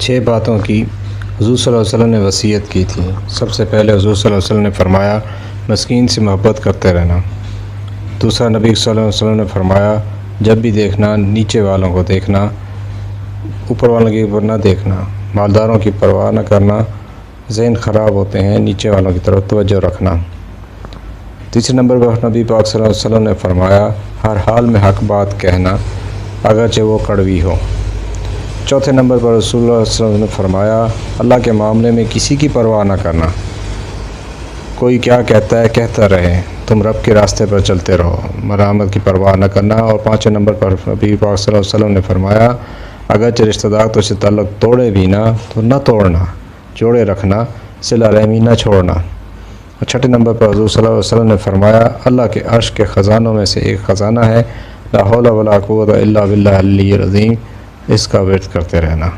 6 باتوں کی حضور صلی اللہ علیہ وسلم نے وصیت کی تھی۔ سب سے پہلے حضور صلی اللہ علیہ وسلم نے فرمایا مسکین سے محبت کرتے رہنا۔ دوسرا، نبی صلی اللہ علیہ وسلم نے فرمایا جب بھی دیکھنا نیچے والوں کو دیکھنا، اوپر والوں کے اوپر نہ دیکھنا، مالداروں کی پرواہ نہ کرنا، ذہن خراب ہوتے ہیں، نیچے والوں کی طرف توجہ رکھنا۔ تیسرے نمبر پر نبی پاک صلی اللہ علیہ وسلم نے فرمایا ہر حال میں حق بات کہنا اگرچہ وہ کڑوی ہو۔ چوتھے نمبر پر رسول اللہ صلی اللہ علیہ وسلم نے فرمایا اللہ کے معاملے میں کسی کی پرواہ نہ کرنا، کوئی کیا کہتا ہے کہتا رہے، تم رب کے راستے پر چلتے رہو، مرحمت کی پرواہ نہ کرنا۔ اور پانچویں نمبر پر نبی پاک صلی اللہ علیہ وسلم نے فرمایا اگرچہ رشتہ دار تو سے تعلق توڑے بھی نہ تو نہ توڑنا، جوڑے رکھنا، صلہ رحمی نہ چھوڑنا۔ اور چھٹے نمبر پر حضور صلی اللہ علیہ وسلم نے فرمایا اللہ کے عرش کے خزانوں میں سے ایک خزانہ ہے لا حول ولا قوت الا باللہ العلی العظیم، اس کا ورد کرتے رہنا۔